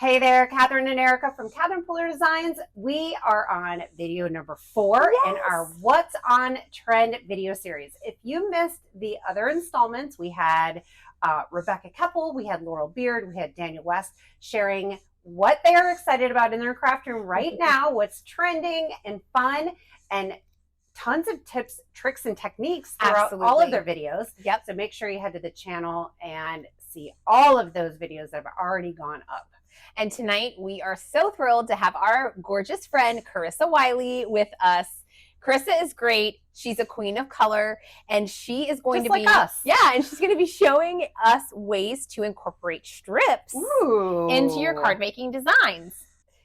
Hey there, Catherine and Erica from Catherine Puller Designs. We are on video number 4 in our What's on Trend video series. If you missed the other installments, we had Rebecca Keppel, we had Laurel Beard, we had Daniel West sharing what they are excited about in their craft room right now, what's trending and fun, and tons of tips, tricks, and techniques throughout all of their videos. Yep. So make sure you head to the channel and see all of those videos that have already gone up. And tonight we are so thrilled to have our gorgeous friend Carissa Wiley with us. Carissa is great. She's a queen of color, and she is going Just to like be us. Yeah, and she's going to be showing us ways to incorporate strips into your card making designs.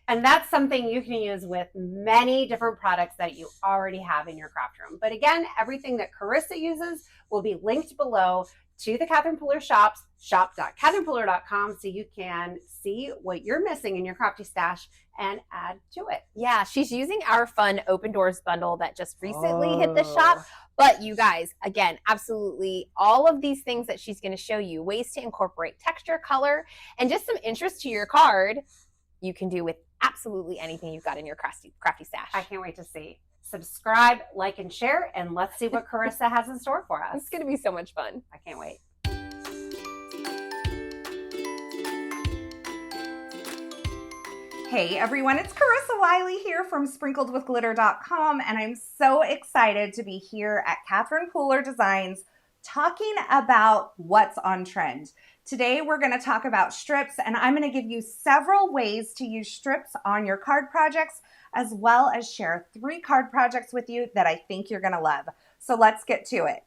And that's something you can use with many different products that you already have in your craft room. But again, everything that Carissa uses will be linked below to the Catherine Puller shops, shop.catherinepuller.com, so you can see what you're missing in your crafty stash and add to it. Yeah, she's using our fun Open Doors bundle that just recently hit the shop. But you guys, again, absolutely all of these things that she's going to show you, ways to incorporate texture, color, and just some interest to your card, you can do with absolutely anything you've got in your crafty stash. I can't wait to see. Subscribe, like, and share, and let's see what Carissa has in store for us. It's going to be so much fun. I can't wait. Hey everyone, it's Carissa Wiley here from sprinkledwithglitter.com, and I'm so excited to be here at Catherine Puller Designs talking about what's on trend. Today we're going to talk about strips, and I'm going to give you several ways to use strips on your card projects, as well as share 3 card projects with you that I think you're going to love. So let's get to it.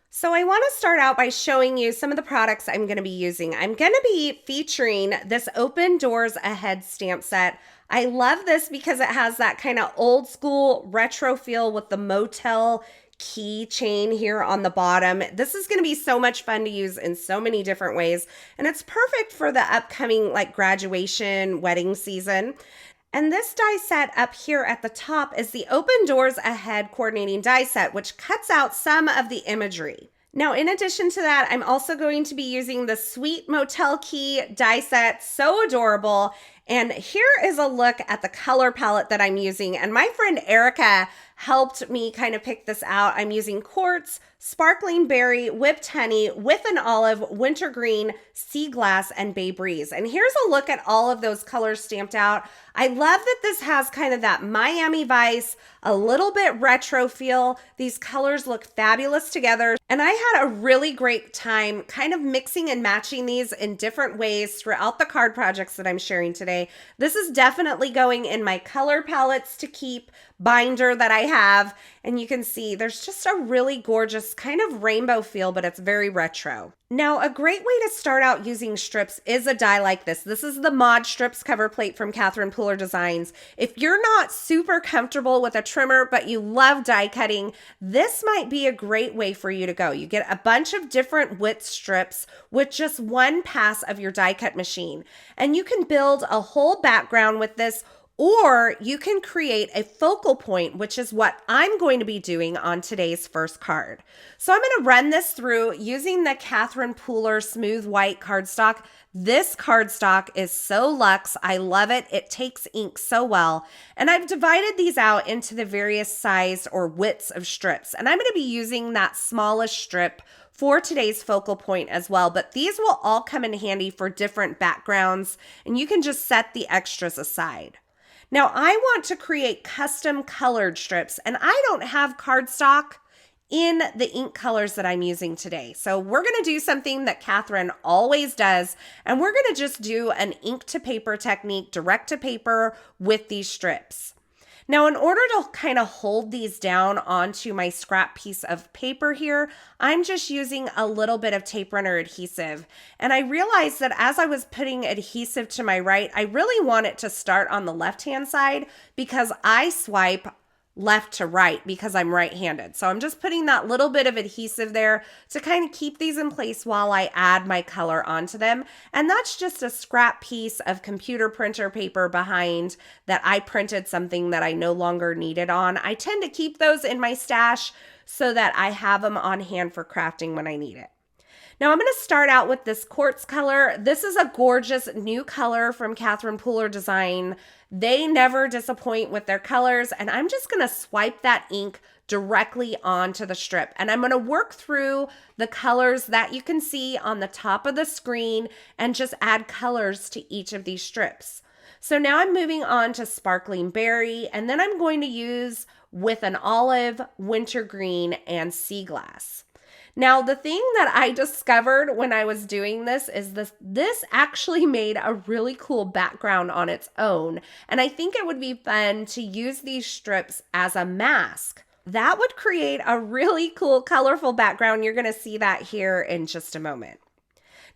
So I want to start out by showing you some of the products I'm going to be using. I'm going to be featuring this Open Doors Ahead stamp set. I love this because it has that kind of old school retro feel with the motel keychain here on the bottom. This is going to be so much fun to use in so many different ways, and it's perfect for the upcoming like graduation, wedding season. And this die set up here at the top is the Open Doors Ahead coordinating die set, which cuts out some of the imagery. Now, in addition to that, I'm also going to be using the Sweet Motel Key die set, so adorable. And here is a look at the color palette that I'm using. And my friend Erica helped me kind of pick this out. I'm using Quartz, Sparkling Berry, Whipped Honey, with an Olive, Wintergreen, Sea Glass, and Bay Breeze. And here's a look at all of those colors stamped out. I love that this has kind of that Miami Vice, a little bit retro feel. These colors look fabulous together. And I had a really great time kind of mixing and matching these in different ways throughout the card projects that I'm sharing today. This is definitely going in my color palettes to keep binder that I have. And you can see there's just a really gorgeous kind of rainbow feel, but it's very retro. Now, a great way to start out using strips is a die like this. This is the Mod Strips cover plate from Catherine Puller Designs. If you're not super comfortable with a trimmer, but you love die cutting, this might be a great way for you to go. You get a bunch of different width strips with just one pass of your die cut machine. And you can build a whole background with this, or you can create a focal point, which is what I'm going to be doing on today's first card. So I'm going to run this through using the Catherine Puller Smooth White cardstock. This cardstock is so luxe. I love it. It takes ink so well. And I've divided these out into the various size or widths of strips. And I'm going to be using that smallest strip for today's focal point as well, but these will all come in handy for different backgrounds, and you can just set the extras aside. Now, I want to create custom colored strips, and I don't have cardstock in the ink colors that I'm using today. So we're going to do something that Catherine always does, and we're going to just do an ink to paper technique, direct to paper with these strips. Now, in order to kind of hold these down onto my scrap piece of paper here, I'm just using a little bit of tape runner adhesive. And I realized that as I was putting adhesive to my right, I really want it to start on the left-hand side because I swipe left to right because I'm right-handed. So I'm just putting that little bit of adhesive there to kind of keep these in place while I add my color onto them. And that's just a scrap piece of computer printer paper behind that I printed something that I no longer needed on. I tend to keep those in my stash so that I have them on hand for crafting when I need it. Now I'm going to start out with this quartz color. This is a gorgeous new color from Catherine Pooler Design. They never disappoint with their colors, and I'm just going to swipe that ink directly onto the strip. And I'm going to work through the colors that you can see on the top of the screen and just add colors to each of these strips. So now I'm moving on to Sparkling Berry, and then I'm going to use With an Olive, Wintergreen, and Sea Glass. Now, the thing that I discovered when I was doing this is this actually made a really cool background on its own, and I think it would be fun to use these strips as a mask. That would create a really cool, colorful background. You're going to see that here in just a moment.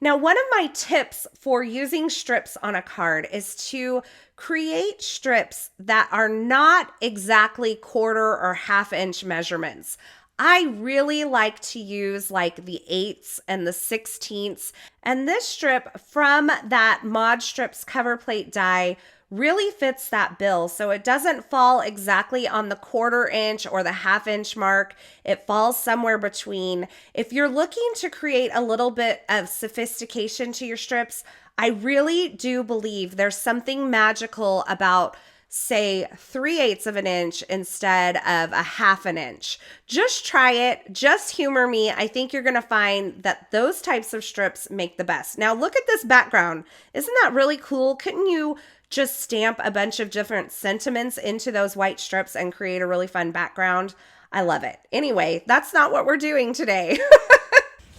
Now, one of my tips for using strips on a card is to create strips that are not exactly quarter or half-inch measurements. I really like to use like the 8ths and the 16ths, and this strip from that Mod Strips cover plate die really fits that bill, so it doesn't fall exactly on the 1/4 inch or the 1/2 inch mark. It falls somewhere between. If you're looking to create a little bit of sophistication to your strips, I really do believe there's something magical about, say, 3/8 of an inch instead of a 1/2 inch. Just try it. Just humor me. I think you're going to find that those types of strips make the best. Now, look at this background. Isn't that really cool? Couldn't you just stamp a bunch of different sentiments into those white strips and create a really fun background? I love it. Anyway, that's not what we're doing today.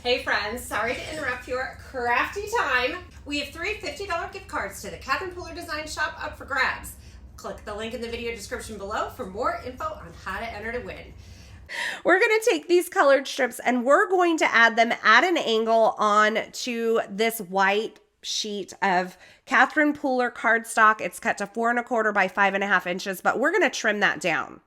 Hey friends, sorry to interrupt your crafty time. We have 3 $50 gift cards to the Catherine Pooler Design Shop up for grabs. Click the link in the video description below for more info on how to enter to win. We're going to take these colored strips and we're going to add them at an angle on to this white sheet of Catherine Pooler cardstock. It's cut to 4 1/4 by 5 1/2 inches, but we're going to trim that down.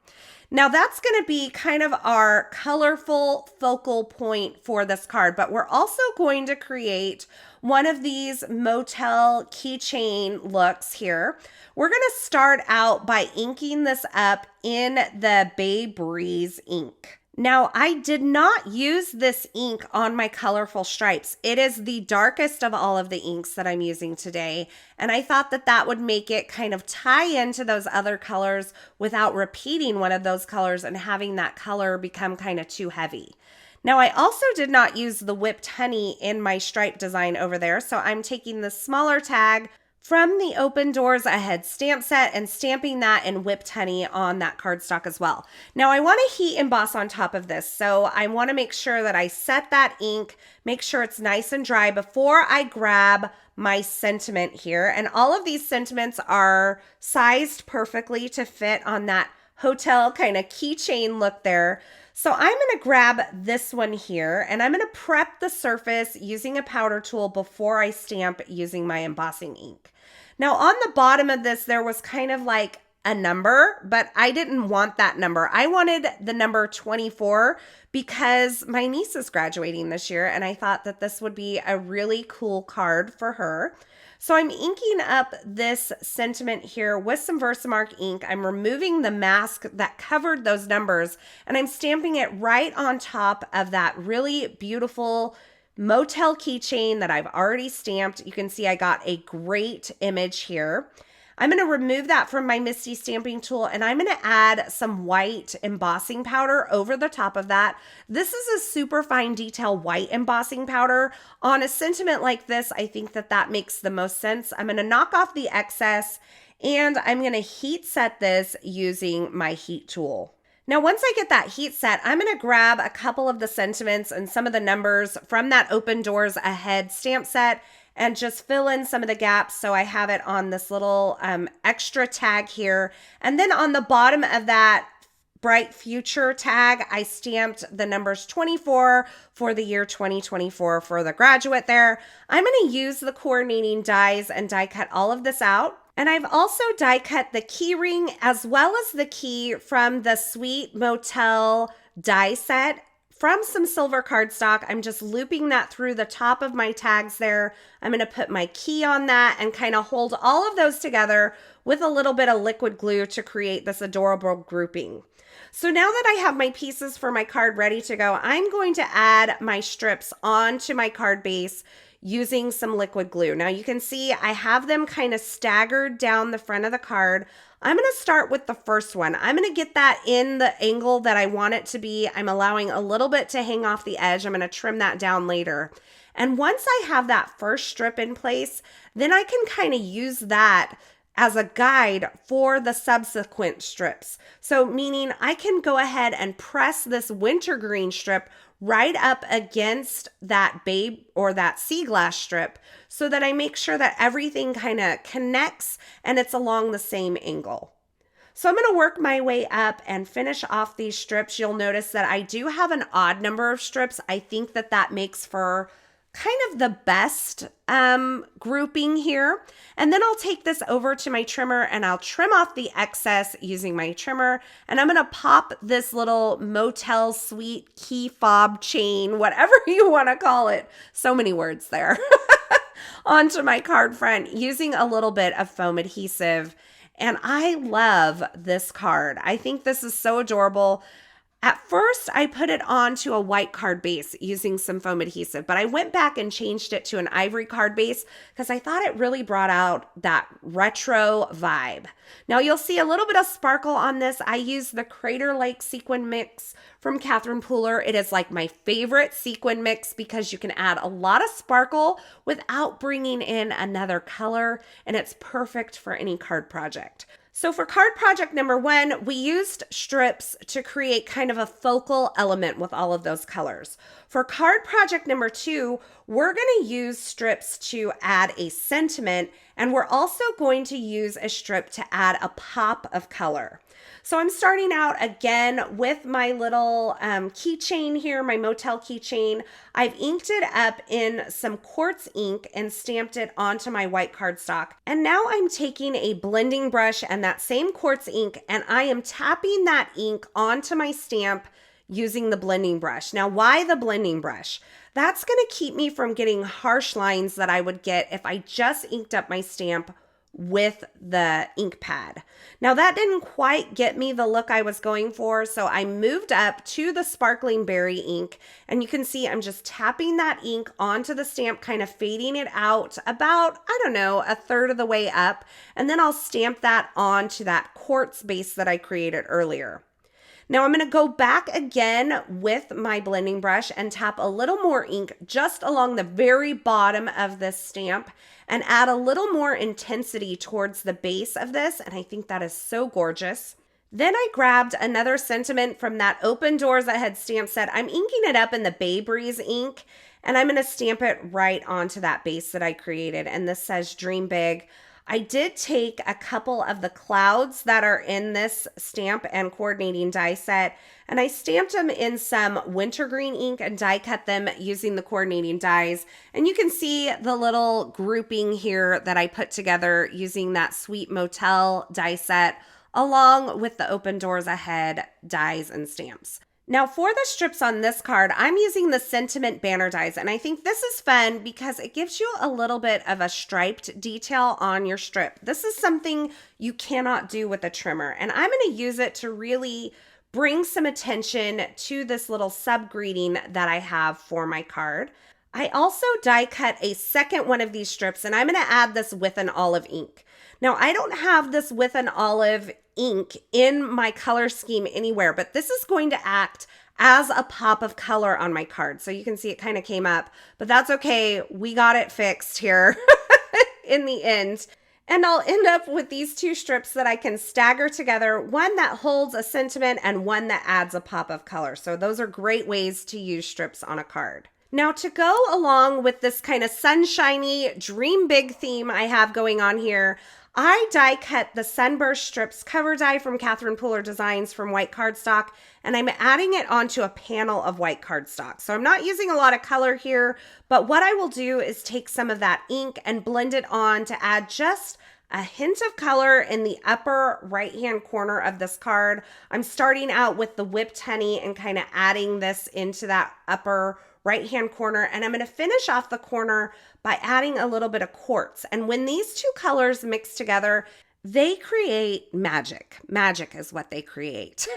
Now that's going to be kind of our colorful focal point for this card, but we're also going to create one of these motel keychain looks here. We're going to start out by inking this up in the Bay Breeze ink. Now, I did not use this ink on my colorful stripes. It is the darkest of all of the inks that I'm using today, and I thought that that would make it kind of tie into those other colors without repeating one of those colors and having that color become kind of too heavy. Now, I also did not use the whipped honey in my stripe design over there, so I'm taking the smaller tag from the Open Doors Ahead stamp set and stamping that in whipped honey on that cardstock as well. Now I want to heat emboss on top of this, so I want to make sure that I set that ink, make sure it's nice and dry before I grab my sentiment here. And all of these sentiments are sized perfectly to fit on that hotel kind of keychain look there. So I'm going to grab this one here and I'm going to prep the surface using a powder tool before I stamp using my embossing ink. Now on the bottom of this, there was kind of like a number, but I didn't want that number. I wanted the number 24 because my niece is graduating this year and I thought that this would be a really cool card for her. So I'm inking up this sentiment here with some Versamark ink. I'm removing the mask that covered those numbers and I'm stamping it right on top of that really beautiful motel keychain that I've already stamped. You can see I got a great image here. I'm going to remove that from my Misty stamping tool and I'm going to add some white embossing powder over the top of that. This is a super fine detail white embossing powder. On a sentiment like this, I think that that makes the most sense. I'm going to knock off the excess and I'm going to heat set this using my heat tool. Now, once I get that heat set, I'm going to grab a couple of the sentiments and some of the numbers from that Open Doors Ahead stamp set and just fill in some of the gaps so I have it on this little extra tag here. And then on the bottom of that Bright Future tag, I stamped the numbers 24 for the year 2024 for the graduate there. I'm going to use the coordinating dies and die cut all of this out. And I've also die cut the key ring as well as the key from the Sweet Motel die set from some silver cardstock. I'm just looping that through the top of my tags there. I'm going to put my key on that and kind of hold all of those together with a little bit of liquid glue to create this adorable grouping. So now that I have my pieces for my card ready to go, I'm going to add my strips onto my card base using some liquid glue. Now you can see I have them kind of staggered down the front of the card. I'm going to start with the first one. I'm going to get that in the angle that I want it to be. I'm allowing a little bit to hang off the edge. I'm going to trim that down later. And once I have that first strip in place, then I can kind of use that as a guide for the subsequent strips. So meaning I can go ahead and press this wintergreen strip right up against that babe or that sea glass strip so that I make sure that everything kind of connects and it's along the same angle. So I'm going to work my way up and finish off these strips. You'll notice that I do have an odd number of strips. I think that that makes for kind of the best grouping here. And then I'll take this over to my trimmer and I'll trim off the excess using my trimmer. And I'm going to pop this little motel suite key fob chain, whatever you want to call it. So many words there. Onto my card front using a little bit of foam adhesive. And I love this card. I think this is so adorable. At first, I put it onto a white card base using some foam adhesive, but I went back and changed it to an ivory card base because I thought it really brought out that retro vibe. Now you'll see a little bit of sparkle on this. I used the Crater Lake sequin mix from Catherine Pooler. It is like my favorite sequin mix because you can add a lot of sparkle without bringing in another color, and it's perfect for any card project. So for card project number 1, we used strips to create kind of a focal element with all of those colors. For card project number 2, we're going to use strips to add a sentiment, and we're also going to use a strip to add a pop of color. So I'm starting out again with my little keychain here, my motel keychain. I've inked it up in some quartz ink and stamped it onto my white cardstock. And now I'm taking a blending brush and that same quartz ink, and I am tapping that ink onto my stamp using the blending brush. Now, why the blending brush? That's going to keep me from getting harsh lines that I would get if I just inked up my stamp with the ink pad. Now that didn't quite get me the look I was going for, so I moved up to the sparkling berry ink, and you can see I'm just tapping that ink onto the stamp, kind of fading it out about, I don't know, a third of the way up, and then I'll stamp that onto that quartz base that I created earlier. Now I'm going to go back again with my blending brush and tap a little more ink just along the very bottom of this stamp and add a little more intensity towards the base of this, and I think that is so gorgeous. Then I grabbed another sentiment from that Open Doors Ahead stamp set. I'm inking it up in the Bay Breeze ink, and I'm going to stamp it right onto that base that I created, and this says Dream Big. I did take a couple of the clouds that are in this stamp and coordinating die set, and I stamped them in some wintergreen ink and die cut them using the coordinating dies. And you can see the little grouping here that I put together using that Sweet Motel die set along with the Open Doors Ahead dies and stamps. Now for the strips on this card, I'm using the Sentiment banner dies, and I think this is fun because it gives you a little bit of a striped detail on your strip. This is something you cannot do with a trimmer, and I'm going to use it to really bring some attention to this little sub-greeting that I have for my card. I also die cut a second one of these strips, and I'm going to add this with an olive ink. Now, I don't have this with an olive ink in my color scheme anywhere, but this is going to act as a pop of color on my card. So you can see it kind of came up, but that's okay. We got it fixed here in the end. And I'll end up with these two strips that I can stagger together, one that holds a sentiment and one that adds a pop of color. So those are great ways to use strips on a card. Now to go along with this kind of sunshiny, dream big theme I have going on here, I die cut the Sunburst Strips cover die from Catherine Pooler Designs from white cardstock, and I'm adding it onto a panel of white cardstock. So I'm not using a lot of color here, but what I will do is take some of that ink and blend it on to add just a hint of color in the upper right-hand corner of this card. I'm starting out with the whipped honey and kind of adding this into that upper right-hand corner. And I'm going to finish off the corner by adding a little bit of quartz. And when these two colors mix together, they create magic. Magic is what they create.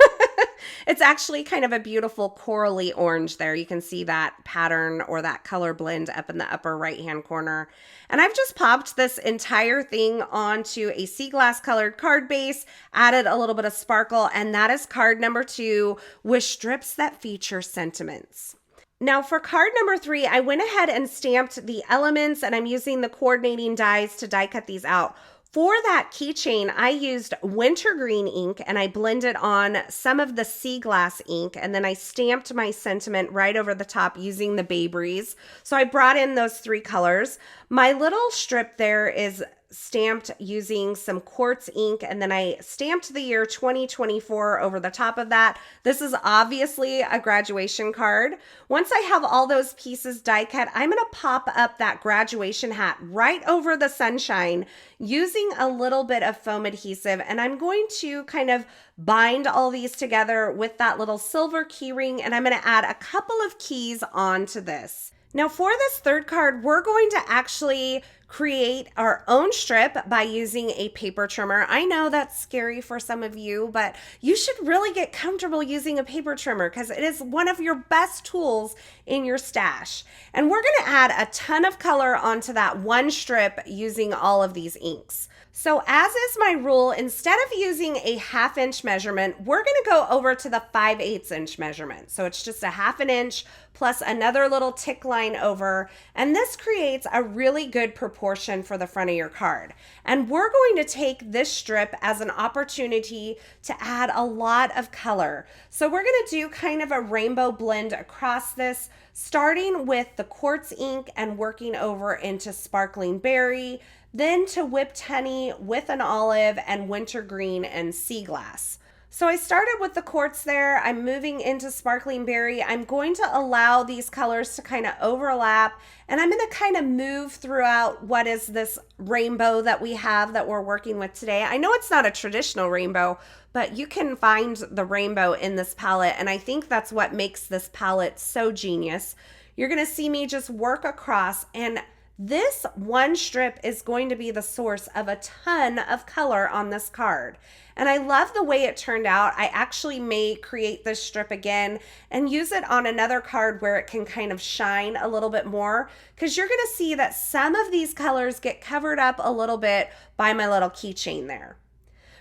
It's actually kind of a beautiful corally orange there. You can see that pattern or that color blend up in the upper right-hand corner. And I've just popped this entire thing onto a sea glass colored card base, added a little bit of sparkle, and that is card number 2 with strips that feature sentiments. Now for card number 3, I went ahead and stamped the elements, and I'm using the coordinating dies to die cut these out. For that keychain, I used wintergreen ink and I blended on some of the sea glass ink, and then I stamped my sentiment right over the top using the Bay Breeze. So I brought in those 3 colors. My little strip there is stamped using some quartz ink, and then I stamped the year 2024 over the top of that. This is obviously a graduation card. Once I have all those pieces die cut, I'm going to pop up that graduation hat right over the sunshine using a little bit of foam adhesive, and I'm going to kind of bind all these together with that little silver key ring, and I'm going to add a couple of keys onto this. Now for this third card, we're going to actually create our own strip by using a paper trimmer. I know that's scary for some of you, but you should really get comfortable using a paper trimmer because it is one of your best tools in your stash. And we're going to add a ton of color onto that one strip using all of these inks. So as is my rule, instead of using a 1/2 inch measurement, we're going to go over to the 5/8 inch measurement. So it's just a 1/2 inch plus another little tick line over. And this creates a really good proportion for the front of your card. And we're going to take this strip as an opportunity to add a lot of color. So we're going to do kind of a rainbow blend across this, starting with the quartz ink and working over into sparkling berry, then to whipped honey with an olive and wintergreen and sea glass. So I started with the quartz there. I'm moving into sparkling berry. I'm going to allow these colors to kind of overlap, and I'm going to kind of move throughout what is this rainbow that we have that we're working with today. I know it's not a traditional rainbow, but you can find the rainbow in this palette, and I think that's what makes this palette so genius. You're going to see me just work across, and this one strip is going to be the source of a ton of color on this card. And I love the way it turned out. I actually may create this strip again and use it on another card where it can kind of shine a little bit more, because you're going to see that some of these colors get covered up a little bit by my little keychain there.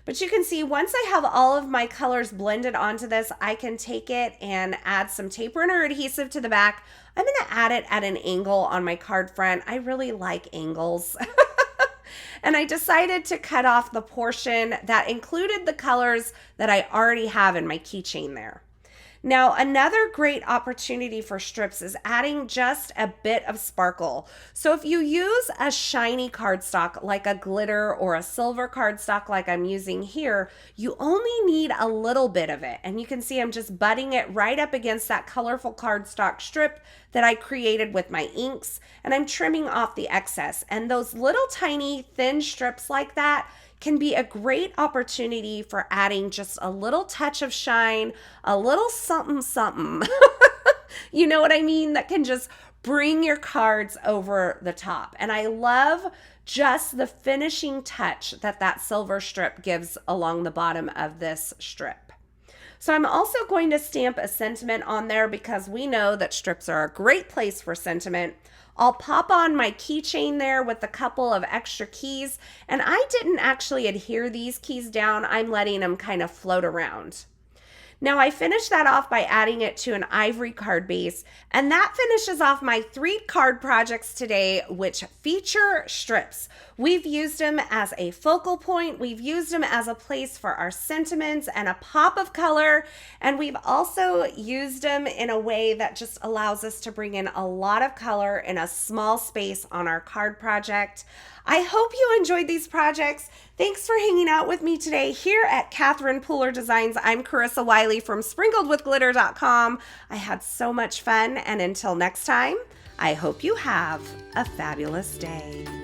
But you can see once I have all of my colors blended onto this, I can take it and add some tape runner adhesive to the back. I'm going to add it at an angle on my card front. I really like angles. And I decided to cut off the portion that included the colors that I already have in my keychain there. Now, another great opportunity for strips is adding just a bit of sparkle. So if you use a shiny cardstock like a glitter or a silver cardstock like I'm using here, you only need a little bit of it. And you can see I'm just butting it right up against that colorful cardstock strip that I created with my inks, and I'm trimming off the excess. And those little tiny thin strips like that can be a great opportunity for adding just a little touch of shine, a little something something. You know what I mean? That can just bring your cards over the top. And I love just the finishing touch that that silver strip gives along the bottom of this strip. So I'm also going to stamp a sentiment on there because we know that strips are a great place for sentiment. I'll pop on my keychain there with a couple of extra keys, and I didn't actually adhere these keys down. I'm letting them kind of float around. Now I finished that off by adding it to an ivory card base, and that finishes off my 3 card projects today, which feature strips. We've used them as a focal point, we've used them as a place for our sentiments and a pop of color, and we've also used them in a way that just allows us to bring in a lot of color in a small space on our card project. I hope you enjoyed these projects. Thanks for hanging out with me today here at Catherine Pooler Designs. I'm Carissa Wiley from sprinkledwithglitter.com. I had so much fun, and until next time, I hope you have a fabulous day.